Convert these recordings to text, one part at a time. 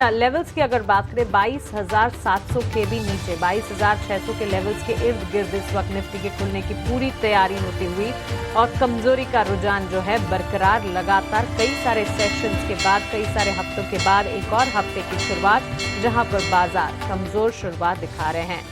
Levels की अगर बात करें 22,700 के भी नीचे 22,600 के लेवल्स के इर्द गिर्द इस वक्त निफ्टी के खुलने की पूरी तैयारी होती हुई और कमजोरी का रुझान जो है बरकरार लगातार कई सारे सेशंस के बाद कई सारे हफ्तों के बाद एक और हफ्ते की शुरुआत जहां पर बाजार कमजोर शुरुआत दिखा रहे हैं।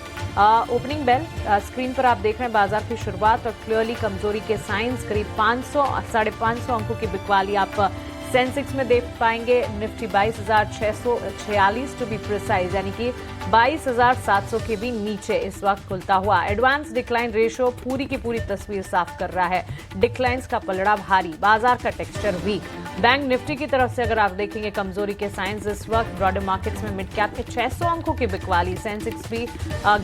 ओपनिंग बेल स्क्रीन पर आप देख रहे हैं बाजार की शुरुआत और क्लियरली कमजोरी के साइंस करीब 500-550 अंकों की बिकवाली आप सेंसेक्स में देख पाएंगे। निफ्टी 22,646 टू बी प्रिसाइज यानी कि 22,700 के भी नीचे इस वक्त खुलता हुआ। एडवांस डिक्लाइन रेशियो पूरी की पूरी तस्वीर साफ कर रहा है। डिक्लाइंस का पलड़ा भारी, बाजार का टेक्सचर वीक। बैंक निफ्टी की तरफ से अगर आप देखेंगे कमजोरी के साइंस इस वक्त ब्रॉडर मार्केट्स में मिड कैप के 600 अंकों की बिकवाली, सेंसेक्स भी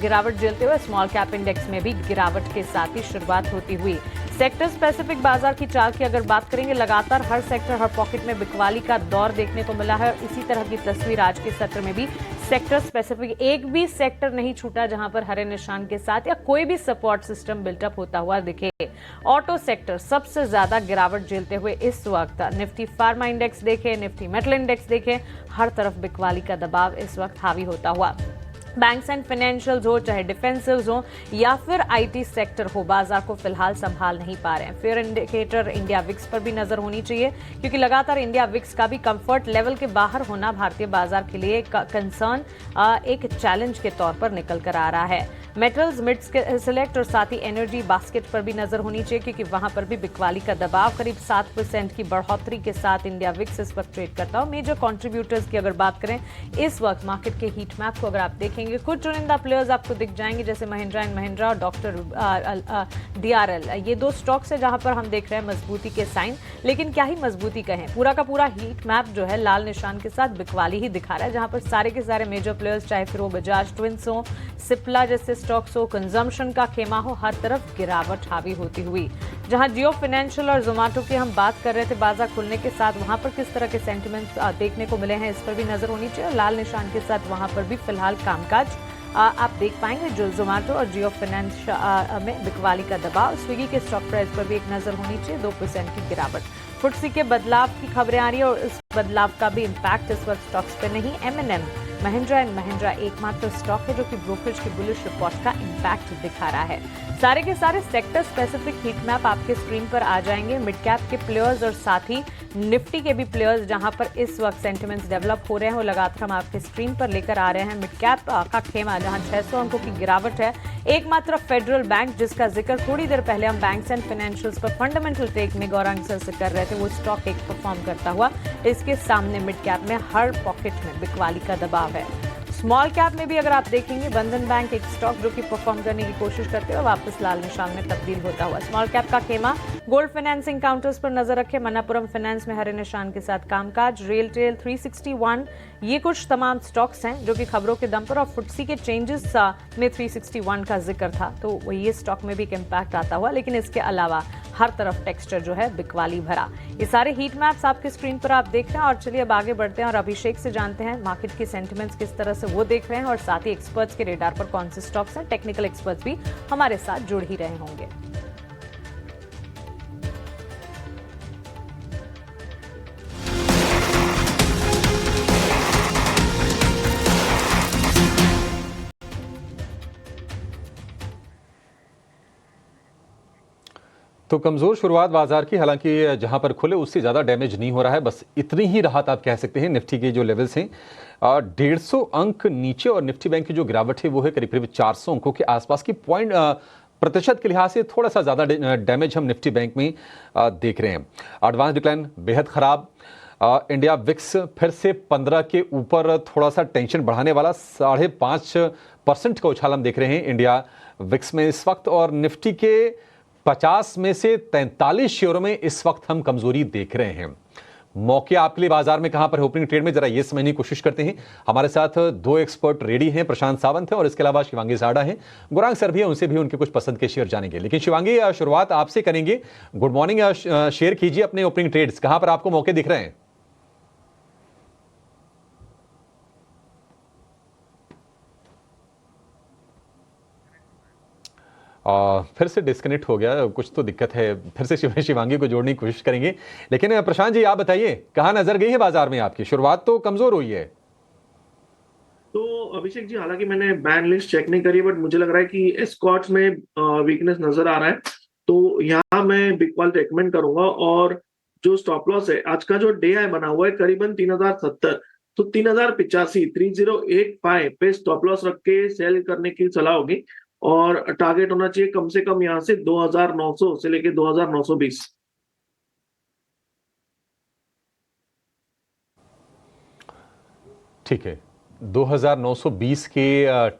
गिरावट झेलते हुए, स्मॉल कैप इंडेक्स में भी गिरावट के साथ ही शुरुआत होती हुई। सेक्टर स्पेसिफिक बाजार की चाल की अगर बात करेंगे, लगातार हर सेक्टर हर पॉकेट में बिकवाली का दौर देखने को मिला है। इसी तरह की तस्वीर आज के सत्र में भी सेक्टर स्पेसिफिक एक भी सेक्टर नहीं छूटा जहां पर हरे निशान के साथ या कोई भी सपोर्ट सिस्टम बिल्टअप होता हुआ दिखे। ऑटो सेक्टर सबसे ज्यादा गिरावट झेलते हुए इस वक्त निफ्टी फार्मा इंडेक्स देखें, निफ्टी मेटल इंडेक्स देखें, हर तरफ बिकवाली का दबाव इस वक्त हावी होता हुआ। बैंक्स एंड फाइनेंशियल्स हो चाहे डिफेंसिव्स हो या फिर आईटी सेक्टर हो, बाजार को फिलहाल संभाल नहीं पा रहे हैं। फेयर इंडिकेटर इंडिया विक्स पर भी नजर होनी चाहिए क्योंकि लगातार इंडिया विक्स का भी कंफर्ट लेवल के बाहर होना भारतीय बाजार के लिए कंसर्न एक चैलेंज के तौर पर निकल कर आ रहा है। मेटल्स मिड सिलेक्ट और साथ ही एनर्जी बास्केट पर भी नजर होनी चाहिए क्योंकि वहां पर भी बिकवाली का दबाव करीब 7% की बढ़ोतरी के साथ इंडिया विक्स इस वक्त ट्रेड करता है। मेजर कंट्रीब्यूटर्स की अगर बात करें इस वक्त मार्केट के हीट मैप को अगर आप देखेंगे, कुछ चुनिंदा प्लेयर्स आपको दिख जाएंगे जैसे महिंद्रा एंड महिंद्रा और डॉक्टर DRL। ये दो स्टॉक्स है जहां पर हम देख रहे हैं मजबूती के साइन, लेकिन क्या ही मजबूती कहें, पूरा का पूरा हीट मैप जो है लाल निशान के साथ बिकवाली ही दिखा रहा है जहां पर सारे के सारे मेजर प्लेयर्स चाहे फिर वो बजाज ट्विंस हो, सिप्ला जैसे स्टॉक्स हो, कंजम्पशन का खेमा हो, हर तरफ गिरावट हावी होती हुई। जहां जियो फाइनेंशियल और जोमेटो की हम बात कर रहे थे बाजार खुलने के साथ, वहां पर किस तरह के सेंटिमेंट्स देखने को मिले हैं इस पर भी नजर होनी चाहिए। लाल निशान के साथ वहां पर भी फिलहाल कामकाज आप देख पाएंगे। जो जोमेटो और जियो फाइनेंस में बिकवाली का दबाव, स्विगी के स्टॉक प्राइस पर भी एक नजर होनी चाहिए, 2% की गिरावट। फुटसी के बदलाव की खबरें आ रही है और इस बदलाव का भी इम्पैक्ट इस वक्त स्टॉक्स पे नहीं। M&M महिंद्रा एंड महिंद्रा एकमात्र स्टॉक है जो कि ब्रोकरेज की बुलिश रिपोर्ट का इम्पैक्ट दिखा रहा है। सारे के सारे सेक्टर स्पेसिफिक हीट मैप आपके स्क्रीन पर आ जाएंगे। मिड कैप के प्लेयर्स और साथ ही निफ्टी के भी प्लेयर्स जहां पर इस वक्त सेंटिमेंट्स डेवलप हो रहे हैं वो लगातार हम आपके स्क्रीन पर लेकर आ रहे हैं। मिड कैप का खेमा जहां 600 अंकों की गिरावट है। एकमात्र फेडरल बैंक जिसका जिक्र थोड़ी देर पहले हम बैंक्स एंड फाइनेंशियल्स पर फंडामेंटल टेक में गौरांग सर से कर रहे थे, वो स्टॉक एक परफॉर्म करता हुआ इसके सामने मिड कैप में हर पॉकेट में बिकवाली का दबाव है। स्मॉल कैप में भी अगर आप देखेंगे बंधन बैंक एक स्टॉक जो कि परफॉर्म करने की कोशिश करते हुए वापस लाल निशान में तब्दील होता हुआ। स्मॉल कैप का खेमा गोल्ड फाइनेंसिंग काउंटर्स पर नजर रखे। मनापुरम फाइनेंस में हरे निशान के साथ कामकाज। रेल टेल 361 ये कुछ तमाम स्टॉक्स हैं जो कि खबरों के दम पर और फुटसी के चेंजेस में 361 का जिक्र था तो ये स्टॉक में भी एक इम्पैक्ट आता हुआ, लेकिन इसके अलावा हर तरफ टेक्सचर जो है बिकवाली भरा। ये सारे हीट मैप्स आपके स्क्रीन पर आप देख रहे हैं और चलिए अब आगे बढ़ते हैं और अभिषेक से जानते हैं मार्केट की सेंटिमेंट्स किस तरह से वो देख रहे हैं और साथ ही एक्सपर्ट्स के रेडार पर कौन से स्टॉक्स हैं। टेक्निकल एक्सपर्ट्स भी हमारे साथ जुड़ ही रहे होंगे। तो कमजोर शुरुआत बाजार की, हालांकि जहां पर खुले उससे ज्यादा डैमेज नहीं हो रहा है, बस इतनी ही राहत आप कह सकते हैं। निफ्टी के जो लेवल्स हैं 150 अंक नीचे और निफ्टी बैंक की जो गिरावट है वो है करीब करीब 400 अंकों के आसपास की। पॉइंट प्रतिशत के लिहाज से थोड़ा सा ज्यादा डैमेज हम निफ्टी बैंक में देख रहे हैं। एडवांस डिक्लाइन बेहद खराब। इंडिया विक्स फिर से 15 के ऊपर थोड़ा सा टेंशन बढ़ाने वाला 5.5% का उछाल हम देख रहे हैं इंडिया विक्स में इस वक्त, और निफ्टी के 50 में से 43 शेयरों में इस वक्त हम कमजोरी देख रहे हैं। मौके आपके लिए बाजार में कहां पर है ओपनिंग ट्रेड में, जरा ये समझने की कोशिश करते हैं। हमारे साथ दो एक्सपर्ट रेडी हैं, प्रशांत सावंत हैं और इसके अलावा शिवांगी साड़ा हैं। गुरांग सर भी हैं, उनसे भी उनके कुछ पसंद के शेयर जानेंगे। लेकिन शिवांगी, शुरुआत आपसे करेंगे। गुड मॉर्निंग, शेयर कीजिए अपने ओपनिंग ट्रेड्स, कहां पर आपको मौके दिख रहे हैं? फिर से डिस्कनेक्ट हो गया, कुछ तो दिक्कत है। फिर से शिवांगी को जोड़ने की कोशिश करेंगे। लेकिन प्रशांत जी आप बताइए, कहां नजर गई है बाजार में आपकी? शुरुआत तो कमजोर हुई है। तो अभिषेक जी, हालांकि मैंने बैन लिस्ट चेक नहीं करी, बट मुझे लग रहा है कि एस्कॉर्ट्स में वीकनेस नजर आ रहा है। तो यहाँ मैं बिग कॉल रेकमेंड करूंगा। और जो स्टॉप लॉस है, आज का जो डे है बना हुआ है करीबन 3070, तो 3085 3085 पे स्टॉप लॉस रख के सेल करने की सलाह होगी। और टारगेट होना चाहिए कम से कम यहाँ से 2900 से लेके 2920। ठीक है, 2920 के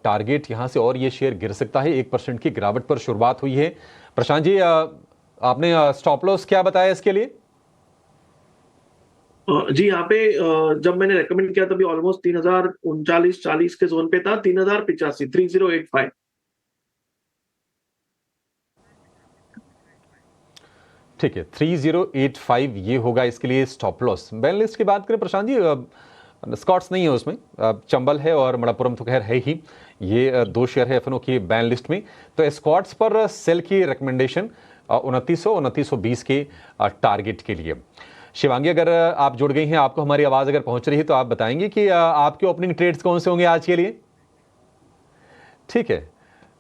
टारगेट यहां से, और ये शेयर गिर सकता है। 1% की गिरावट पर शुरुआत हुई है। प्रशांत जी, आपने स्टॉप लॉस क्या बताया इसके लिए? जी, यहाँ पे जब मैंने रेकमेंड किया तभी ऑलमोस्ट 3039-40 के जोन पे था। 3085 3085। ठीक है, 3085 ये होगा इसके लिए स्टॉप लॉस। बैन लिस्ट की बात करें प्रशांत जी, स्कॉट्स नहीं है उसमें, चंबल है और मणप्पुरम तो खैर है ही। ये दो शेयर है एफएनओ की बैन लिस्ट में। तो स्कॉट्स पर सेल की रिकमेंडेशन 2920 के टारगेट के लिए। शिवांगी, अगर आप जुड़ गई हैं, आपको हमारी आवाज़ अगर पहुंच रही है तो आप बताएंगे कि आपके ओपनिंग ट्रेड्स कौन से होंगे आज के लिए? ठीक है,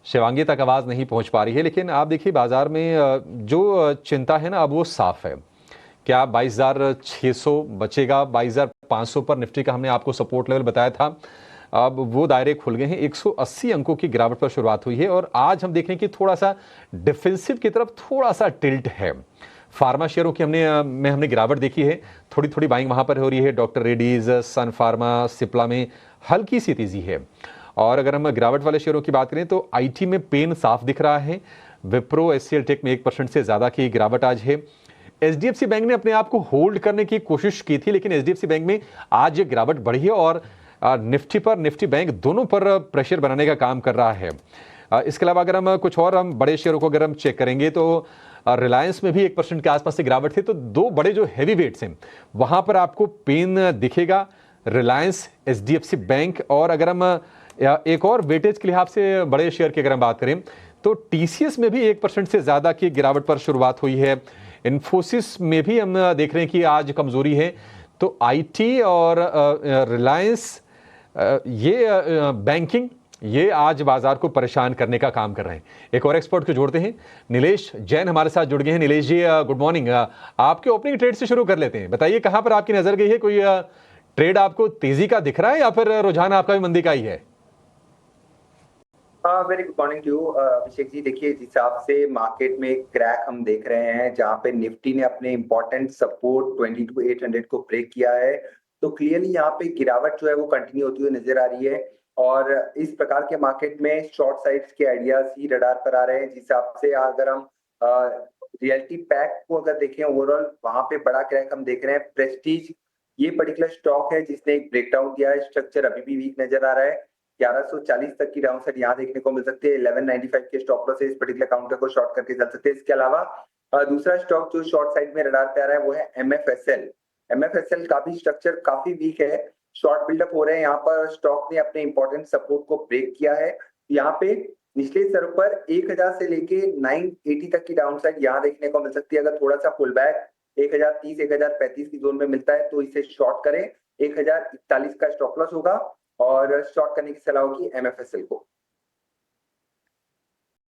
शिवांगी तक आवाज़ नहीं पहुंच पा रही है, लेकिन आप देखिए बाजार में जो चिंता है ना, अब वो साफ है। क्या 22,600 बचेगा? 22,500 पर निफ्टी का हमने आपको सपोर्ट लेवल बताया था, अब वो दायरे खुल गए हैं। 180 अंकों की गिरावट पर शुरुआत हुई है और आज हम देख रहे हैं कि थोड़ा सा डिफेंसिव की तरफ थोड़ा सा टिल्ट है। फार्मा शेयरों की हमने गिरावट देखी है, थोड़ी थोड़ी बाइंग वहां पर हो रही है। डॉक्टर रेड्डीज, सन फार्मा, सिप्ला में हल्की सी तेजी है। और अगर हम गिरावट वाले शेयरों की बात करें तो आईटी में पेन साफ दिख रहा है। विप्रो, एचसीएल टेक में 1% से ज्यादा की गिरावट आज है। एचडीएफसी बैंक ने अपने आप को होल्ड करने की कोशिश की थी, लेकिन एचडीएफसी बैंक में आज ये गिरावट बढ़ी है और निफ्टी बैंक दोनों पर प्रेशर बनाने का काम कर रहा है। इसके अलावा अगर हम कुछ और बड़े शेयरों को अगर हम चेक करेंगे तो रिलायंस में भी 1% के आसपास से गिरावट थी। तो दो बड़े जो हैवी वेट्स हैं वहां पर आपको पेन दिखेगा, रिलायंस, एचडीएफसी बैंक। और अगर हम एक और वेटेज के लिहाज से बड़े शेयर की अगर हम बात करें तो टीसीएस में भी 1% से ज्यादा की गिरावट पर शुरुआत हुई है। इन्फोसिस में भी हम देख रहे हैं कि आज कमजोरी है। तो आईटी और रिलायंस, ये बैंकिंग, ये आज बाजार को परेशान करने का काम कर रहे हैं। एक और एक्सपर्ट को जोड़ते हैं, नीलेश जैन हमारे साथ जुड़ गए हैं। नीलेश जी, गुड मॉर्निंग। आपके ओपनिंग ट्रेड से शुरू कर लेते हैं। बताइए कहां पर आपकी नजर गई है? कोई ट्रेड आपको तेजी का दिख रहा है या फिर रुझान आपका भी मंदी का ही है? Very good morning to you Abhishek ji. देखिए, जिस हिसाब से मार्केट में क्रैक हम देख रहे हैं, जहां पे निफ्टी ने अपने इंपॉर्टेंट सपोर्ट 22,800 को ब्रेक किया है, तो क्लियरली यहाँ पे गिरावट जो है वो कंटिन्यू होती हुई नजर आ रही है। और इस प्रकार के मार्केट में शॉर्ट साइड्स के आइडियाज ही रडार पर आ रहे हैं। जिस हिसाब से अगर हम रियलिटी पैक को अगर देखें ओवरऑल, वहां पे बड़ा क्रैक हम देख रहे हैं। प्रेस्टीज ये पर्टिकुलर स्टॉक है जिसने एक ब्रेकडाउन किया है। स्ट्रक्चर अभी भी वीक नजर आ रहा है। 1140 तक की डाउन साइड यहाँ देखने को मिल सकती है। 1195 के स्टॉप लॉस से इस पर्टिकुलर काउंटर को शॉर्ट करके चल सकते हैं। इसके अलावा दूसरा स्टॉक जो शॉर्ट साइड में रडार पे आ रहा है वो है एमएफएसएल। एमएफएसएल का भी स्ट्रक्चर काफी वीक है, शॉर्ट बिल्डअप हो रहे हैं। यहाँ पर स्टॉक ने अपने इंपॉर्टेंट सपोर्ट को ब्रेक किया है। यहाँ पे निचले स्तर पर 1000 से लेके 980 तक की डाउन साइड यहाँ देखने को मिल सकती है। अगर थोड़ा सा पुल बैक 1030 1035 की जोन में मिलता है तो इसे शॉर्ट करें। 1041 का स्टॉप लॉस होगा और शॉर्ट करने की सलाह होगी एमएफएसएल को।